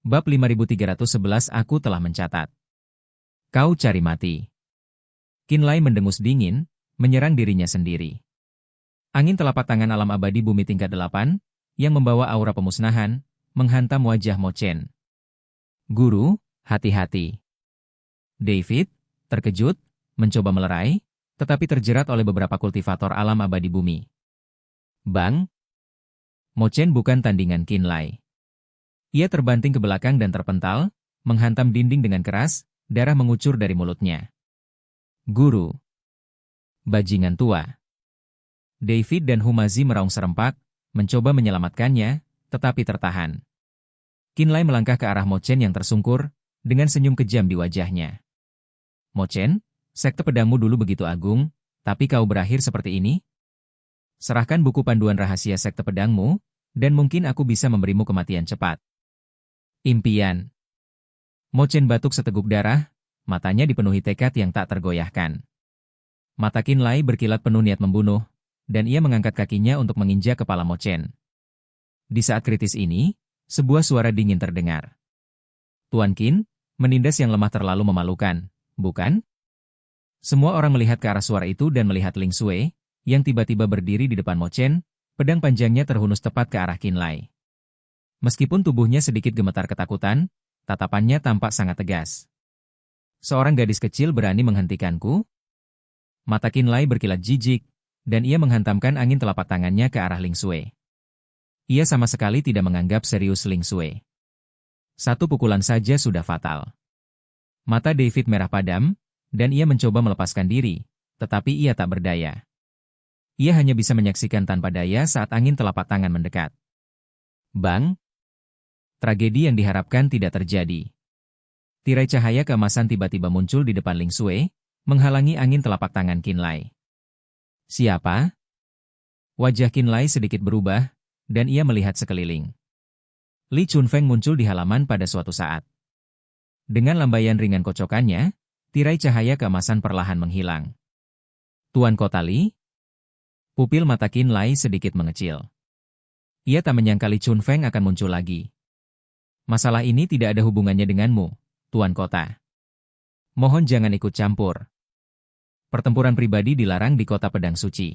Bab 5311 Aku telah mencatat. Kau cari mati. Qinlai mendengus dingin, menyerang dirinya sendiri. Angin telapak tangan alam abadi bumi tingkat 8, yang membawa aura pemusnahan, menghantam wajah Mo Chen. Guru, hati-hati. David, terkejut, mencoba melerai, tetapi terjerat oleh beberapa kultivator alam abadi bumi. Bang! Mo Chen bukan tandingan Qinlai. Ia terbanting ke belakang dan terpental, menghantam dinding dengan keras, darah mengucur dari mulutnya. Guru! Bajingan tua! David dan Humazi meraung serempak, mencoba menyelamatkannya, tetapi tertahan. Qinlai melangkah ke arah Mo Chen yang tersungkur, dengan senyum kejam di wajahnya. Mo Chen, sekte pedangmu dulu begitu agung, tapi kau berakhir seperti ini? Serahkan buku panduan rahasia sekte pedangmu, dan mungkin aku bisa memberimu kematian cepat. Impian. Mo Chen batuk seteguk darah, matanya dipenuhi tekad yang tak tergoyahkan. Mata Qinlai berkilat penuh niat membunuh, dan ia mengangkat kakinya untuk menginjak kepala Mo Chen. Di saat kritis ini, sebuah suara dingin terdengar. Tuan Qin, menindas yang lemah terlalu memalukan, bukan? Semua orang melihat ke arah suara itu dan melihat Ling Sui, yang tiba-tiba berdiri di depan Mo Chen, pedang panjangnya terhunus tepat ke arah Qinlai. Meskipun tubuhnya sedikit gemetar ketakutan, tatapannya tampak sangat tegas. Seorang gadis kecil berani menghentikanku? Mata Qinlai berkilat jijik, dan ia menghantamkan angin telapak tangannya ke arah Ling Sui. Ia sama sekali tidak menganggap serius Ling Sui. Satu pukulan saja sudah fatal. Mata David merah padam, dan ia mencoba melepaskan diri, tetapi ia tak berdaya. Ia hanya bisa menyaksikan tanpa daya saat angin telapak tangan mendekat. Bang! Tragedi yang diharapkan tidak terjadi. Tirai cahaya keemasan tiba-tiba muncul di depan Ling Sui, menghalangi angin telapak tangan Qinlai. Siapa? Wajah Qinlai sedikit berubah, dan ia melihat sekeliling. Li Chunfeng muncul di halaman pada suatu saat. Dengan lambaian ringan kocokannya, tirai cahaya keemasan perlahan menghilang. Tuan Kota Li? Pupil mata Qinlai sedikit mengecil. Ia tak menyangka Li Chunfeng akan muncul lagi. Masalah ini tidak ada hubungannya denganmu, Tuan Kota. Mohon jangan ikut campur. Pertempuran pribadi dilarang di Kota Pedang Suci.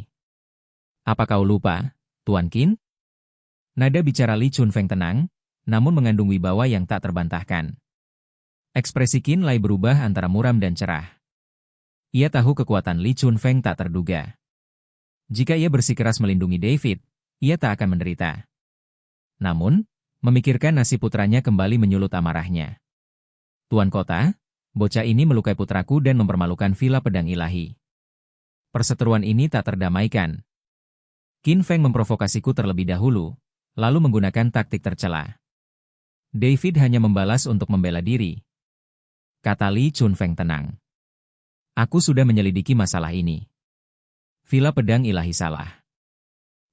Apa kau lupa, Tuan Qin? Nada bicara Li Chunfeng tenang, namun mengandung wibawa yang tak terbantahkan. Ekspresi Qinlai berubah antara muram dan cerah. Ia tahu kekuatan Li Chunfeng tak terduga. Jika ia bersikeras melindungi David, ia tak akan menderita. Namun, memikirkan nasib putranya kembali menyulut amarahnya. Tuan Kota, bocah ini melukai putraku dan mempermalukan Villa Pedang Ilahi. Perseteruan ini tak terdamaikan. Qin Feng memprovokasiku terlebih dahulu, lalu menggunakan taktik tercela. David hanya membalas untuk membela diri. Kata Li Chunfeng tenang. Aku sudah menyelidiki masalah ini. Villa Pedang Ilahi salah.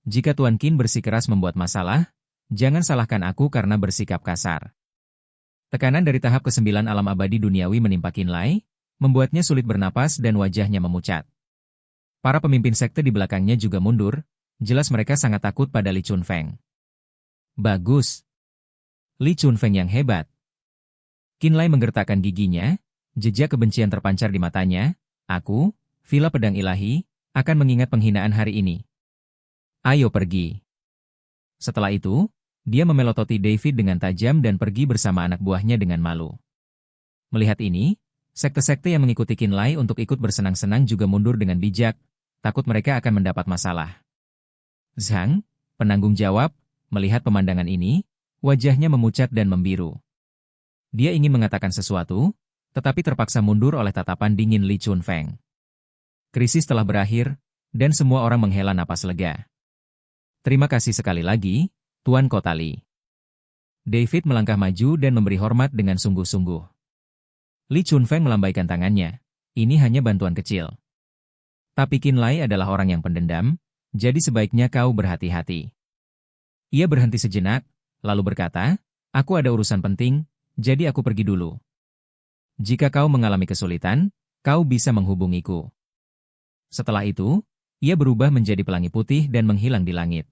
Jika Tuan Qin bersikeras membuat masalah, jangan salahkan aku karena bersikap kasar. Tekanan dari tahap ke-9 alam abadi duniawi menimpa Qinlai, membuatnya sulit bernapas dan wajahnya memucat. Para pemimpin sekte di belakangnya juga mundur, jelas mereka sangat takut pada Li Chunfeng. Bagus. Li Chunfeng yang hebat. Qinlai menggertakkan giginya, jejak kebencian terpancar di matanya. Aku, Villa Pedang Ilahi, akan mengingat penghinaan hari ini. Ayo pergi. Setelah itu, dia memelototi David dengan tajam dan pergi bersama anak buahnya dengan malu. Melihat ini, sekte-sekte yang mengikuti Qinlai untuk ikut bersenang-senang juga mundur dengan bijak, takut mereka akan mendapat masalah. Zhang, penanggung jawab, melihat pemandangan ini, wajahnya memucat dan membiru. Dia ingin mengatakan sesuatu, tetapi terpaksa mundur oleh tatapan dingin Li Chunfeng. Krisis telah berakhir, dan semua orang menghela napas lega. Terima kasih sekali lagi, Tuan Kota Li. David melangkah maju dan memberi hormat dengan sungguh-sungguh. Li Chunfeng melambaikan tangannya. Ini hanya bantuan kecil. Tapi Qinlai adalah orang yang pendendam, jadi sebaiknya kau berhati-hati. Ia berhenti sejenak, lalu berkata, aku ada urusan penting, jadi aku pergi dulu. Jika kau mengalami kesulitan, kau bisa menghubungiku. Setelah itu, ia berubah menjadi pelangi putih dan menghilang di langit.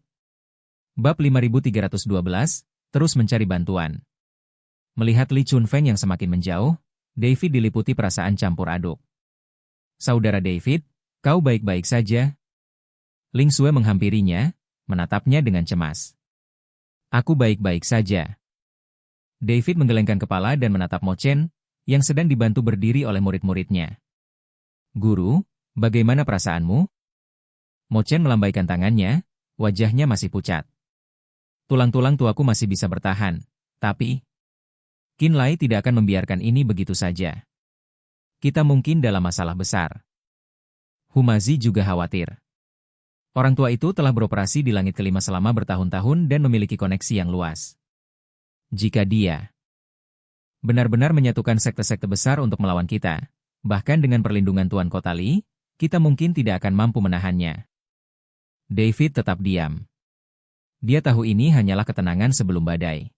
Bab 5312, terus mencari bantuan. Melihat Li Chunfeng yang semakin menjauh, David diliputi perasaan campur aduk. Saudara David, kau baik-baik saja? Ling Xue menghampirinya, menatapnya dengan cemas. Aku baik-baik saja. David menggelengkan kepala dan menatap Mo Chen, yang sedang dibantu berdiri oleh murid-muridnya. Guru, bagaimana perasaanmu? Mo Chen melambaikan tangannya, wajahnya masih pucat. Tulang-tulang tuaku masih bisa bertahan, tapi Qin Lai tidak akan membiarkan ini begitu saja. Kita mungkin dalam masalah besar. Humazi juga khawatir. Orang tua itu telah beroperasi di langit kelima selama bertahun-tahun dan memiliki koneksi yang luas. Jika dia benar-benar menyatukan sekte-sekte besar untuk melawan kita, bahkan dengan perlindungan Tuan Kota Li, kita mungkin tidak akan mampu menahannya. David tetap diam. Dia tahu ini hanyalah ketenangan sebelum badai.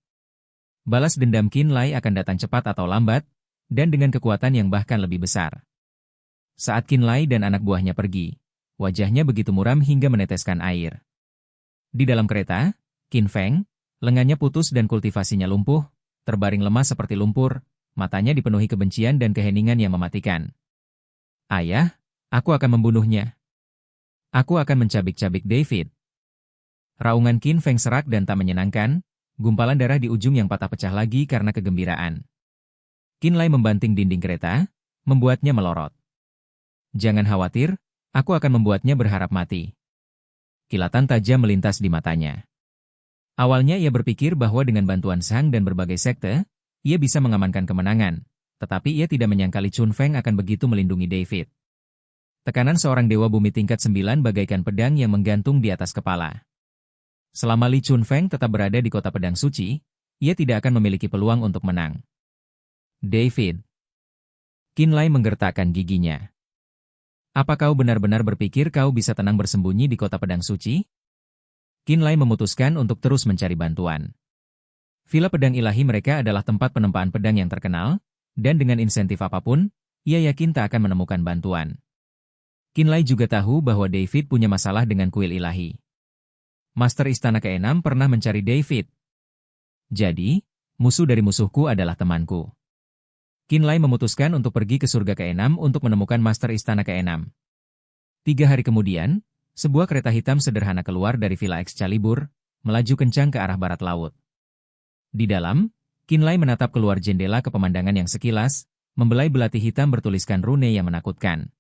Balas dendam Qin Lai akan datang cepat atau lambat, dan dengan kekuatan yang bahkan lebih besar. Saat Qin Lai dan anak buahnya pergi, wajahnya begitu muram hingga meneteskan air. Di dalam kereta, Qin Feng, lengannya putus dan kultivasinya lumpuh, terbaring lemah seperti lumpur, matanya dipenuhi kebencian dan keheningan yang mematikan. Ayah, aku akan membunuhnya. Aku akan mencabik-cabik David. Raungan Qin Feng serak dan tak menyenangkan, gumpalan darah di ujung yang patah pecah lagi karena kegembiraan. Qin Lai membanting dinding kereta, membuatnya melorot. Jangan khawatir, aku akan membuatnya berharap mati. Kilatan tajam melintas di matanya. Awalnya ia berpikir bahwa dengan bantuan Shang dan berbagai sekte, ia bisa mengamankan kemenangan, tetapi ia tidak menyangka Li Chunfeng akan begitu melindungi David. Tekanan seorang dewa bumi tingkat 9 bagaikan pedang yang menggantung di atas kepala. Selama Li Chunfeng tetap berada di kota pedang suci, ia tidak akan memiliki peluang untuk menang. David. Qin Lai menggertakkan giginya. Apa kau benar-benar berpikir kau bisa tenang bersembunyi di kota pedang suci? Qin Lai memutuskan untuk terus mencari bantuan. Villa pedang ilahi mereka adalah tempat penempaan pedang yang terkenal, dan dengan insentif apapun, ia yakin tak akan menemukan bantuan. Qin Lai juga tahu bahwa David punya masalah dengan kuil ilahi. Master Istana ke-6 pernah mencari David. Jadi, musuh dari musuhku adalah temanku. Qin Lai memutuskan untuk pergi ke surga ke-6 untuk menemukan Master Istana ke-6. 3 hari kemudian, sebuah kereta hitam sederhana keluar dari Villa Excalibur, melaju kencang ke arah barat laut. Di dalam, Qin Lai menatap keluar jendela ke pemandangan yang sekilas, membelai belati hitam bertuliskan rune yang menakutkan.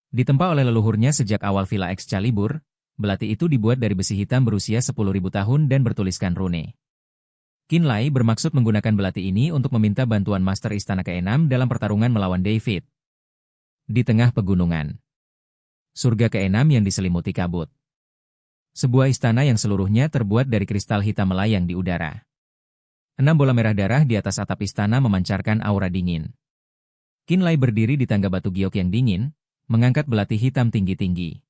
Ditempa oleh leluhurnya sejak awal Villa Excalibur, belati itu dibuat dari besi hitam berusia 10.000 tahun dan bertuliskan rune. Qin Lai bermaksud menggunakan belati ini untuk meminta bantuan Master Istana ke-6 dalam pertarungan melawan David. Di tengah pegunungan. Surga ke-6 yang diselimuti kabut. Sebuah istana yang seluruhnya terbuat dari kristal hitam melayang di udara. 6 bola merah darah di atas atap istana memancarkan aura dingin. Qin Lai berdiri di tangga batu giok yang dingin, mengangkat belati hitam tinggi-tinggi.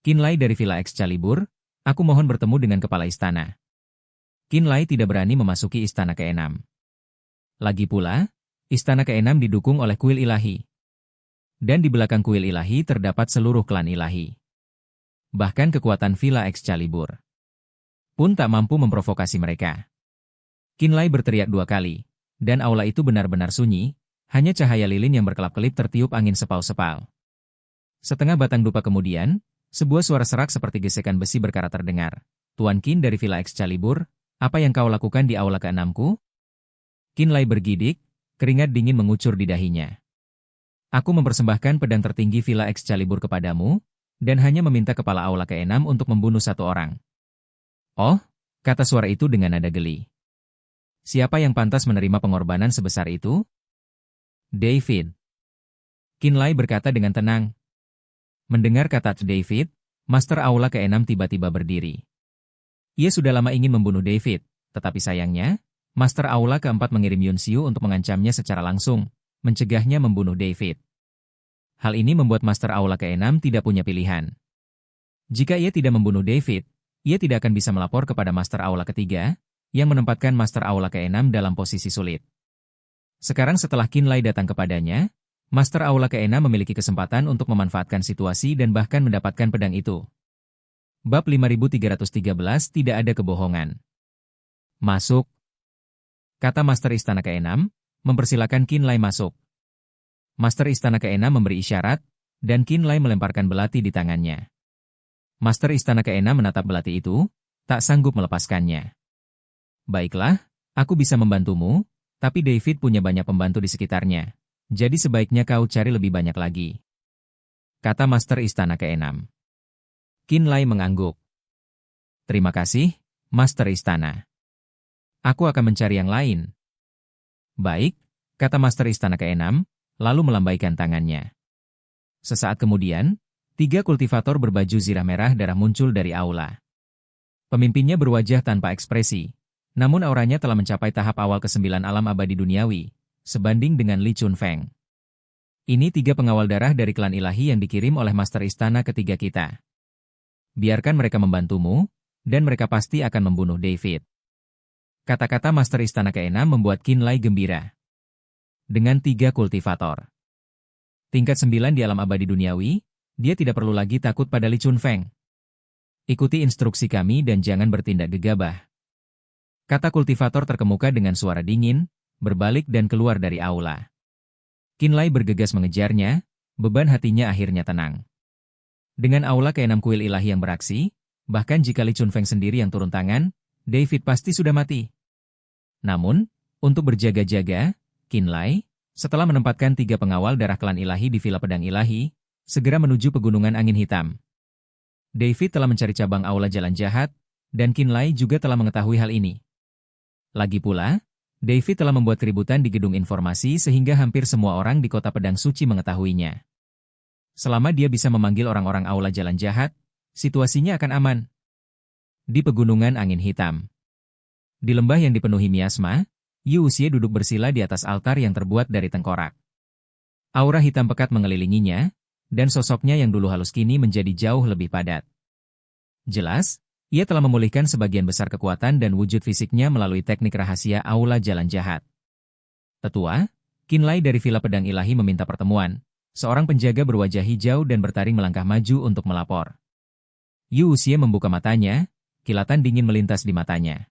Qin Lai dari Villa Excalibur, aku mohon bertemu dengan kepala istana. Qin Lai tidak berani memasuki istana ke-6. Lagi pula, istana ke-6 didukung oleh kuil ilahi. Dan di belakang kuil ilahi terdapat seluruh klan ilahi. Bahkan kekuatan Villa Excalibur pun tak mampu memprovokasi mereka. Qin Lai berteriak 2 kali, dan aula itu benar-benar sunyi, hanya cahaya lilin yang berkelap-kelip tertiup angin sepal-sepal. Setengah batang dupa kemudian, sebuah suara serak seperti gesekan besi berkarat terdengar. Tuan Qin dari Villa Excalibur, apa yang kau lakukan di aula ke-6-ku? Qin Lai bergidik, keringat dingin mengucur di dahinya. Aku mempersembahkan pedang tertinggi Villa Excalibur kepadamu, dan hanya meminta kepala aula ke-6 untuk membunuh 1 orang. Oh, kata suara itu dengan nada geli. Siapa yang pantas menerima pengorbanan sebesar itu? David. Qin Lai berkata dengan tenang. Mendengar kata David, Master Aula ke-6 tiba-tiba berdiri. Ia sudah lama ingin membunuh David, tetapi sayangnya, Master Aula ke-4 mengirim Yun Xiu untuk mengancamnya secara langsung, mencegahnya membunuh David. Hal ini membuat Master Aula ke-6 tidak punya pilihan. Jika ia tidak membunuh David, ia tidak akan bisa melapor kepada Master Aula ke-3, yang menempatkan Master Aula ke-6 dalam posisi sulit. Sekarang setelah Qin Lai datang kepadanya, Master Aula ke-6 memiliki kesempatan untuk memanfaatkan situasi dan bahkan mendapatkan pedang itu. Bab 5313 tidak ada kebohongan. Masuk. kata Master Istana ke-6, mempersilakan Qin Lai masuk. Master Istana ke-6 memberi isyarat, dan Qin Lai melemparkan belati di tangannya. Master Istana ke-6 menatap belati itu, tak sanggup melepaskannya. Baiklah, aku bisa membantumu, tapi David punya banyak pembantu di sekitarnya. Jadi sebaiknya kau cari lebih banyak lagi, kata Master Istana ke-6. Qin Lai mengangguk. Terima kasih, Master Istana. Aku akan mencari yang lain. Baik, kata Master Istana ke-6, lalu melambaikan tangannya. Sesaat kemudian, 3 kultivator berbaju zirah merah darah muncul dari aula. Pemimpinnya berwajah tanpa ekspresi, namun auranya telah mencapai tahap awal ke-9 alam abadi duniawi, sebanding dengan Li Chunfeng. Ini 3 pengawal darah dari klan ilahi yang dikirim oleh Master Istana ketiga kita. Biarkan mereka membantumu, dan mereka pasti akan membunuh David. Kata-kata Master Istana ke-6 membuat Qin Lai gembira. Dengan 3 kultivator tingkat 9 di alam abadi duniawi, dia tidak perlu lagi takut pada Li Chunfeng. Ikuti instruksi kami dan jangan bertindak gegabah, kata kultivator terkemuka dengan suara dingin, berbalik dan keluar dari aula. Qin Lai bergegas mengejarnya, beban hatinya akhirnya tenang. Dengan aula ke-6 kuil ilahi yang beraksi, bahkan jika Li Chunfeng sendiri yang turun tangan, David pasti sudah mati. Namun, untuk berjaga-jaga, Qin Lai, setelah menempatkan 3 pengawal darah klan ilahi di Villa Pedang Ilahi, segera menuju Pegunungan Angin Hitam. David telah mencari cabang aula jalan jahat, dan Qin Lai juga telah mengetahui hal ini. Lagi pula, David telah membuat keributan di gedung informasi sehingga hampir semua orang di kota Pedang Suci mengetahuinya. Selama dia bisa memanggil orang-orang aula jalan jahat, situasinya akan aman. Di Pegunungan Angin Hitam, di lembah yang dipenuhi miasma, Yu Xie duduk bersila di atas altar yang terbuat dari tengkorak. Aura hitam pekat mengelilinginya, dan sosoknya yang dulu halus kini menjadi jauh lebih padat. Jelas, ia telah memulihkan sebagian besar kekuatan dan wujud fisiknya melalui teknik rahasia aula jalan jahat. Tetua, Qin Lai dari Villa Pedang Ilahi meminta pertemuan. Seorang penjaga berwajah hijau dan bertaring melangkah maju untuk melapor. Yu Xie membuka matanya, kilatan dingin melintas di matanya.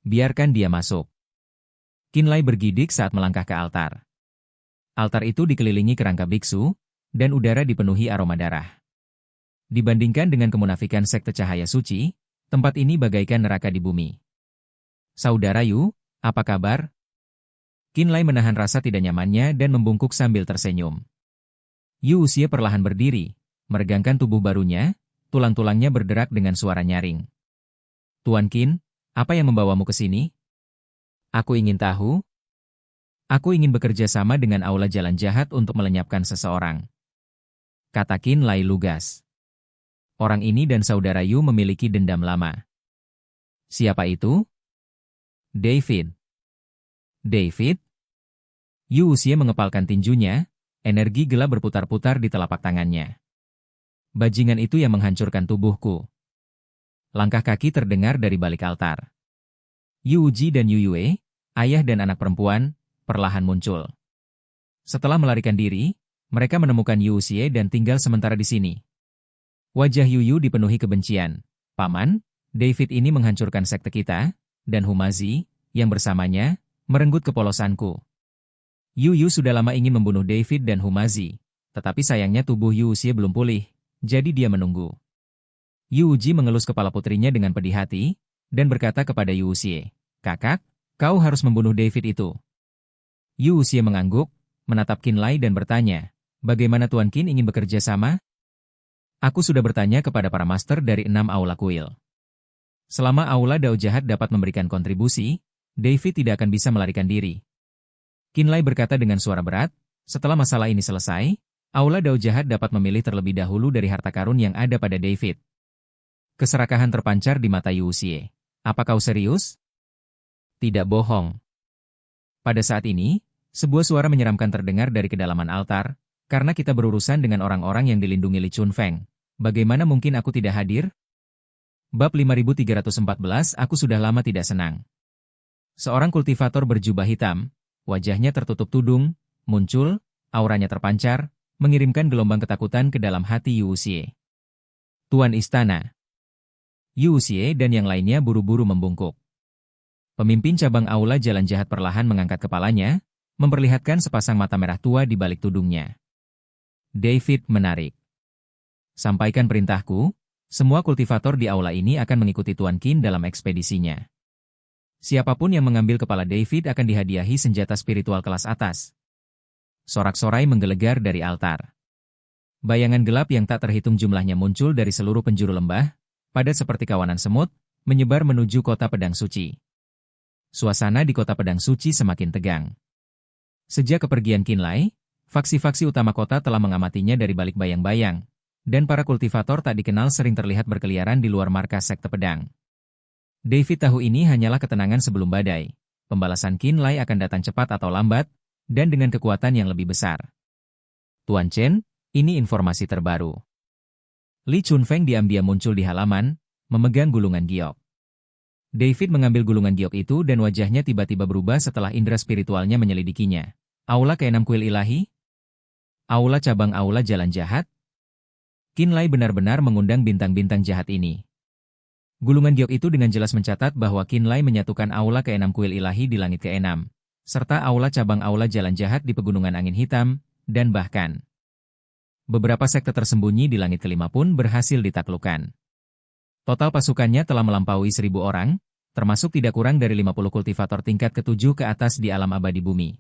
Biarkan dia masuk. Qin Lai bergidik saat melangkah ke altar. Altar itu dikelilingi kerangka biksu, dan udara dipenuhi aroma darah. Dibandingkan dengan kemunafikan sekte cahaya suci, tempat ini bagaikan neraka di bumi. Saudara Yu, apa kabar? Qin Lai menahan rasa tidak nyamannya dan membungkuk sambil tersenyum. Yu Xie perlahan berdiri, meregangkan tubuh barunya, tulang-tulangnya berderak dengan suara nyaring. Tuan Qin, apa yang membawamu ke sini? Aku ingin tahu. Aku ingin bekerja sama dengan aula jalan jahat untuk melenyapkan seseorang, kata Qin Lai lugas. Orang ini dan saudara Yu memiliki dendam lama. Siapa itu? David. David? Yu Xie mengepalkan tinjunya, energi gelap berputar-putar di telapak tangannya. Bajingan itu yang menghancurkan tubuhku. Langkah kaki terdengar dari balik altar. Yu Ji dan Yu Yue, ayah dan anak perempuan, perlahan muncul. Setelah melarikan diri, mereka menemukan Yu Xie dan tinggal sementara di sini. Wajah Yu Yu dipenuhi kebencian. Paman, David ini menghancurkan sekte kita, dan Humazi, yang bersamanya, merenggut kepolosanku. Yu Yu sudah lama ingin membunuh David dan Humazi, tetapi sayangnya tubuh Yu Xie belum pulih, jadi dia menunggu. Yu Ji mengelus kepala putrinya dengan pedih hati, dan berkata kepada Yu Xie, "Kakak, kau harus membunuh David itu." Yu Xie mengangguk, menatap Qin Lai dan bertanya, "Bagaimana Tuan Qin ingin bekerja sama?" Aku sudah bertanya kepada para master dari 6 aula kuil. Selama aula Dao Jahat dapat memberikan kontribusi, David tidak akan bisa melarikan diri. Qin Lai berkata dengan suara berat, setelah masalah ini selesai, aula Dao Jahat dapat memilih terlebih dahulu dari harta karun yang ada pada David. Keserakahan terpancar di mata Yu Xie. Apa kau serius? Tidak bohong. Pada saat ini, sebuah suara menyeramkan terdengar dari kedalaman altar, karena kita berurusan dengan orang-orang yang dilindungi Li Chunfeng. Bagaimana mungkin aku tidak hadir? Bab 5314 Aku sudah lama tidak senang. Seorang kultivator berjubah hitam, wajahnya tertutup tudung, muncul, auranya terpancar, mengirimkan gelombang ketakutan ke dalam hati Yu Xie. Tuan Istana. Yu Xie dan yang lainnya buru-buru membungkuk. Pemimpin cabang Aula Jalan Jahat perlahan mengangkat kepalanya, memperlihatkan sepasang mata merah tua di balik tudungnya. David menarik. Sampaikan perintahku, semua kultivator di aula ini akan mengikuti Tuan Qin dalam ekspedisinya. Siapapun yang mengambil kepala David akan dihadiahi senjata spiritual kelas atas. Sorak-sorai menggelegar dari altar. Bayangan gelap yang tak terhitung jumlahnya muncul dari seluruh penjuru lembah, padat seperti kawanan semut, menyebar menuju kota pedang suci. Suasana di kota pedang suci semakin tegang. Sejak kepergian Qinlai, faksi-faksi utama kota telah mengamatinya dari balik bayang-bayang, dan para kultivator tak dikenal sering terlihat berkeliaran di luar markas sekte pedang. David tahu ini hanyalah ketenangan sebelum badai. Pembalasan Qinlai akan datang cepat atau lambat, dan dengan kekuatan yang lebih besar. Tuan Chen, ini informasi terbaru. Li Chunfeng diam-diam muncul di halaman, memegang gulungan giok. David mengambil gulungan giok itu dan wajahnya tiba-tiba berubah setelah indera spiritualnya menyelidikinya. Aula ke-6 kuil ilahi? Aula cabang Aula Jalan Jahat? Qinlai benar-benar mengundang bintang-bintang jahat ini. Gulungan giok itu dengan jelas mencatat bahwa Qinlai menyatukan Aula ke-6 kuil ilahi di langit ke-6, serta Aula cabang Aula Jalan Jahat di Pegunungan Angin Hitam, dan bahkan beberapa sekte tersembunyi di langit ke-5 pun berhasil ditaklukkan. Total pasukannya telah melampaui 1.000 orang, termasuk tidak kurang dari 50 kultivator tingkat ke-7 ke atas di alam abadi bumi.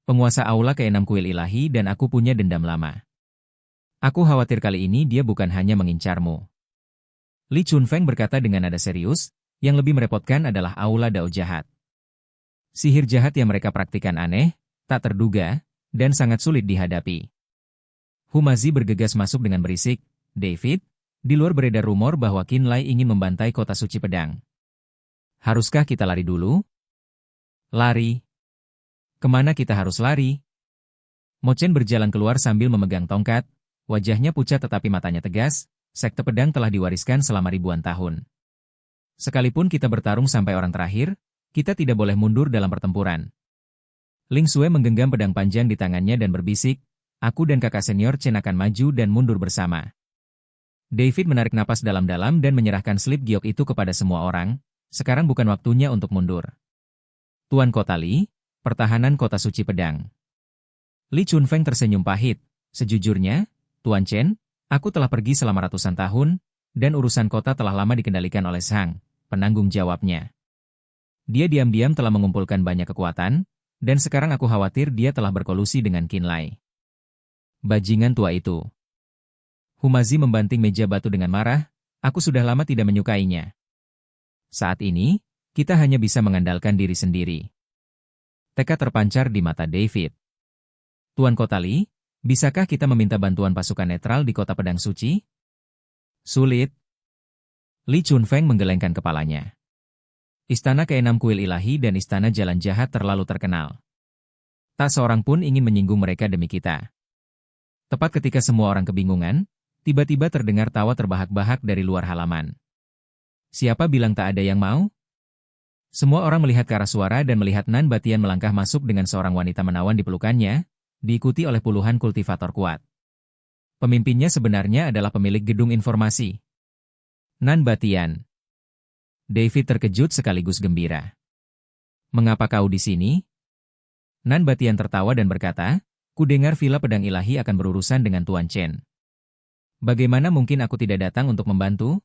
Penguasa Aula ke-6 kuil ilahi dan aku punya dendam lama. Aku khawatir kali ini dia bukan hanya mengincarmu. Li Chunfeng berkata dengan nada serius, yang lebih merepotkan adalah Aula Dao jahat. Sihir jahat yang mereka praktikan aneh, tak terduga, dan sangat sulit dihadapi. Humazi bergegas masuk dengan berisik, David, di luar beredar rumor bahwa Qinlai ingin membantai kota suci pedang. Haruskah kita lari dulu? Lari? Kemana kita harus lari? Mo Chen berjalan keluar sambil memegang tongkat, wajahnya pucat tetapi matanya tegas, sekte pedang telah diwariskan selama ribuan tahun. Sekalipun kita bertarung sampai orang terakhir, kita tidak boleh mundur dalam pertempuran. Ling Xue menggenggam pedang panjang di tangannya dan berbisik, aku dan kakak senior Chen akan maju dan mundur bersama. David menarik napas dalam-dalam dan menyerahkan slip giok itu kepada semua orang, sekarang bukan waktunya untuk mundur. Tuan Kota Li, pertahanan kota suci pedang. Li Chunfeng tersenyum pahit, sejujurnya, Tuan Chen, aku telah pergi selama ratusan tahun, dan urusan kota telah lama dikendalikan oleh Sang, penanggung jawabnya. Dia diam-diam telah mengumpulkan banyak kekuatan, dan sekarang aku khawatir dia telah berkolusi dengan Qinlai. Bajingan tua itu. Humazi membanting meja batu dengan marah, aku sudah lama tidak menyukainya. Saat ini, kita hanya bisa mengandalkan diri sendiri. Tekad terpancar di mata David. Tuan Kota Li, bisakah kita meminta bantuan pasukan netral di kota pedang suci? Sulit. Li Chunfeng menggelengkan kepalanya. Istana ke-6 kuil ilahi dan istana jalan jahat terlalu terkenal. Tak seorang pun ingin menyinggung mereka demi kita. Tepat ketika semua orang kebingungan, tiba-tiba terdengar tawa terbahak-bahak dari luar halaman. Siapa bilang tak ada yang mau? Semua orang melihat ke arah suara dan melihat Nan Batian melangkah masuk dengan seorang wanita menawan di pelukannya, diikuti oleh puluhan kultivator kuat. Pemimpinnya sebenarnya adalah pemilik gedung informasi. Nan Batian. David terkejut sekaligus gembira. Mengapa kau di sini? Nan Batian tertawa dan berkata, ku dengar Villa Pedang Ilahi akan berurusan dengan Tuan Chen. Bagaimana mungkin aku tidak datang untuk membantu?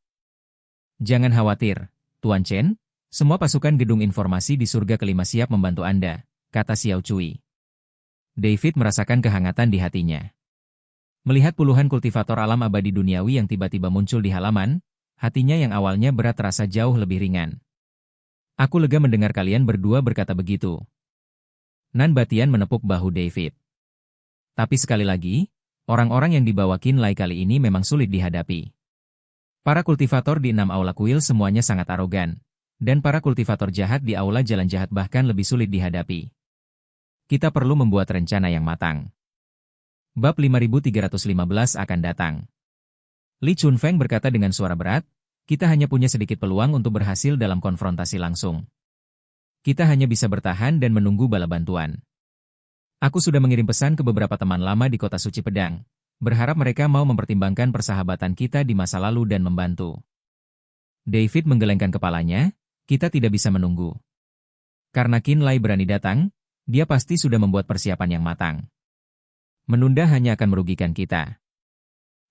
Jangan khawatir, Tuan Chen, semua pasukan gedung informasi di surga kelima siap membantu Anda, kata Xiao Cui. David merasakan kehangatan di hatinya. Melihat puluhan kultivator alam abadi duniawi yang tiba-tiba muncul di halaman, hatinya yang awalnya berat terasa jauh lebih ringan. Aku lega mendengar kalian berdua berkata begitu. Nan Batian menepuk bahu David. Tapi sekali lagi, orang-orang yang dibawa Qinlai kali ini memang sulit dihadapi. Para kultivator di 6 aula kuil semuanya sangat arogan, dan para kultivator jahat di aula jalan jahat bahkan lebih sulit dihadapi. Kita perlu membuat rencana yang matang. Bab 5315 akan datang. Li Chunfeng berkata dengan suara berat, kita hanya punya sedikit peluang untuk berhasil dalam konfrontasi langsung. Kita hanya bisa bertahan dan menunggu bala bantuan. Aku sudah mengirim pesan ke beberapa teman lama di kota suci pedang, berharap mereka mau mempertimbangkan persahabatan kita di masa lalu dan membantu. David menggelengkan kepalanya, kita tidak bisa menunggu. Karena Qin Lai berani datang, dia pasti sudah membuat persiapan yang matang. Menunda hanya akan merugikan kita.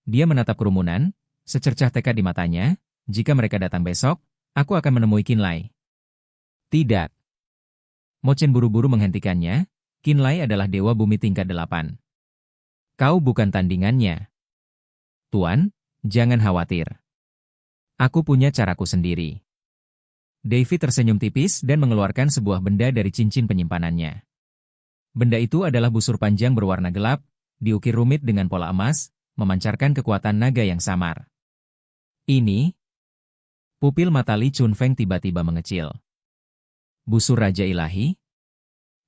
Dia menatap kerumunan, secercah tekad di matanya, jika mereka datang besok, aku akan menemui Qin Lai. Tidak. Mo Chen buru-buru menghentikannya, Qin Lai adalah dewa bumi tingkat 8. Kau bukan tandingannya. Tuan, jangan khawatir. Aku punya caraku sendiri. David tersenyum tipis dan mengeluarkan sebuah benda dari cincin penyimpanannya. Benda itu adalah busur panjang berwarna gelap, diukir rumit dengan pola emas, memancarkan kekuatan naga yang samar. Ini? Pupil mata Li Chunfeng tiba-tiba mengecil. Busur Raja Ilahi?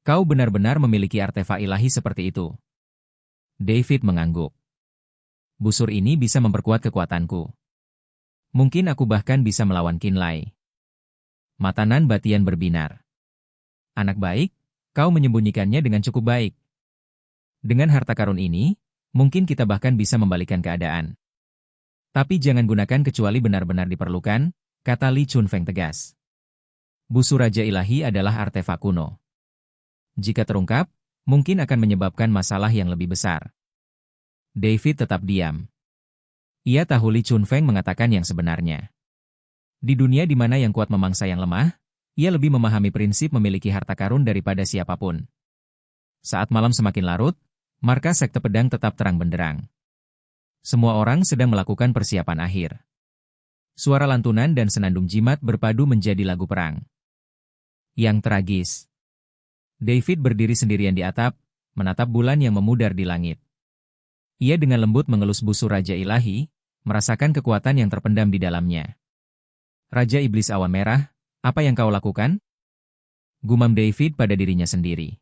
Kau benar-benar memiliki artefak ilahi seperti itu. David mengangguk. Busur ini bisa memperkuat kekuatanku. Mungkin aku bahkan bisa melawan Qin Lai. Mata Nan Batian berbinar. Anak baik, kau menyembunyikannya dengan cukup baik. Dengan harta karun ini, mungkin kita bahkan bisa membalikan keadaan. Tapi jangan gunakan kecuali benar-benar diperlukan, kata Li Chunfeng tegas. Busur Raja Ilahi adalah artefak kuno. Jika terungkap, mungkin akan menyebabkan masalah yang lebih besar. David tetap diam. Ia tahu Li Chunfeng mengatakan yang sebenarnya. Di dunia di mana yang kuat memangsa yang lemah, ia lebih memahami prinsip memiliki harta karun daripada siapapun. Saat malam semakin larut, markas sekte pedang tetap terang benderang. Semua orang sedang melakukan persiapan akhir. Suara lantunan dan senandung jimat berpadu menjadi lagu perang. Yang tragis. David berdiri sendirian di atap, menatap bulan yang memudar di langit. Ia dengan lembut mengelus busur Raja Ilahi, merasakan kekuatan yang terpendam di dalamnya. Raja Iblis Awan Merah, apa yang kau lakukan? Gumam David pada dirinya sendiri.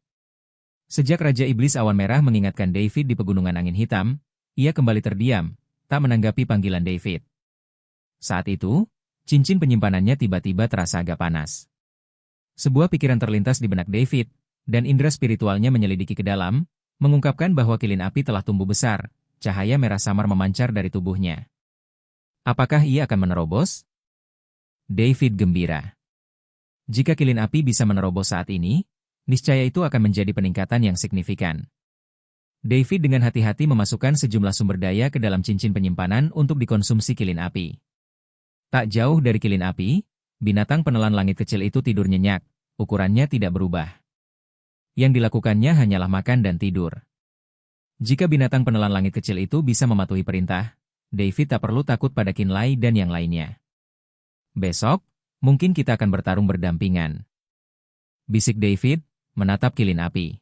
Sejak Raja Iblis Awan Merah mengingatkan David di Pegunungan Angin Hitam, ia kembali terdiam, tak menanggapi panggilan David. Saat itu, cincin penyimpanannya tiba-tiba terasa agak panas. Sebuah pikiran terlintas di benak David, dan indera spiritualnya menyelidiki ke dalam, mengungkapkan bahwa kilin api telah tumbuh besar, cahaya merah samar memancar dari tubuhnya. Apakah ia akan menerobos? David gembira. Jika kilin api bisa menerobos saat ini, niscaya itu akan menjadi peningkatan yang signifikan. David dengan hati-hati memasukkan sejumlah sumber daya ke dalam cincin penyimpanan untuk dikonsumsi kilin api. Tak jauh dari kilin api, binatang penelan langit kecil itu tidur nyenyak, ukurannya tidak berubah. Yang dilakukannya hanyalah makan dan tidur. Jika binatang penelan langit kecil itu bisa mematuhi perintah, David tak perlu takut pada Qin Lai dan yang lainnya. Besok, mungkin kita akan bertarung berdampingan. Bisik David, menatap kilin api.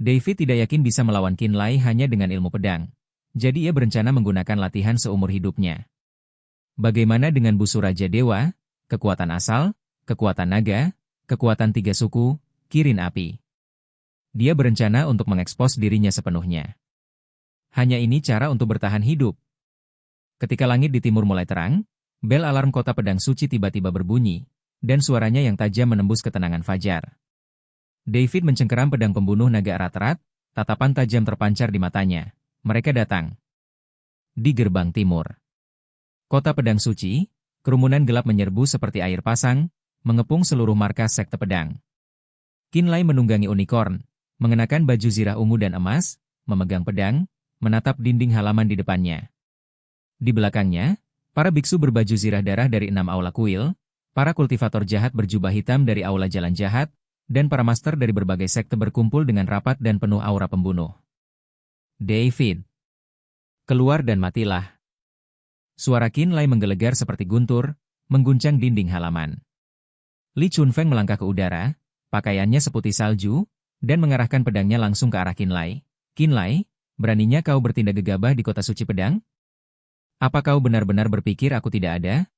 David tidak yakin bisa melawan Qin Lai hanya dengan ilmu pedang, jadi ia berencana menggunakan latihan seumur hidupnya. Bagaimana dengan busur Raja Dewa, kekuatan asal, kekuatan naga, kekuatan 3 suku, kirin api? Dia berencana untuk mengekspos dirinya sepenuhnya. Hanya ini cara untuk bertahan hidup. Ketika langit di timur mulai terang, bel alarm kota pedang suci tiba-tiba berbunyi, dan suaranya yang tajam menembus ketenangan fajar. David mencengkeram pedang pembunuh naga erat-erat, tatapan tajam terpancar di matanya. Mereka datang. Di gerbang timur. Kota pedang suci, kerumunan gelap menyerbu seperti air pasang, mengepung seluruh markas sekte pedang. Qin Lai menunggangi unicorn, mengenakan baju zirah ungu dan emas, memegang pedang, menatap dinding halaman di depannya. Di belakangnya, para biksu berbaju zirah darah dari 6 aula kuil, para kultivator jahat berjubah hitam dari aula jalan jahat, dan para master dari berbagai sekte berkumpul dengan rapat dan penuh aura pembunuh. David, keluar dan matilah. Suara Qin Lai menggelegar seperti guntur, mengguncang dinding halaman. Li Chunfeng melangkah ke udara, pakaiannya seputih salju, dan mengarahkan pedangnya langsung ke arah Qin Lai. Qin Lai, beraninya kau bertindak gegabah di kota suci pedang? Apa kau benar-benar berpikir aku tidak ada?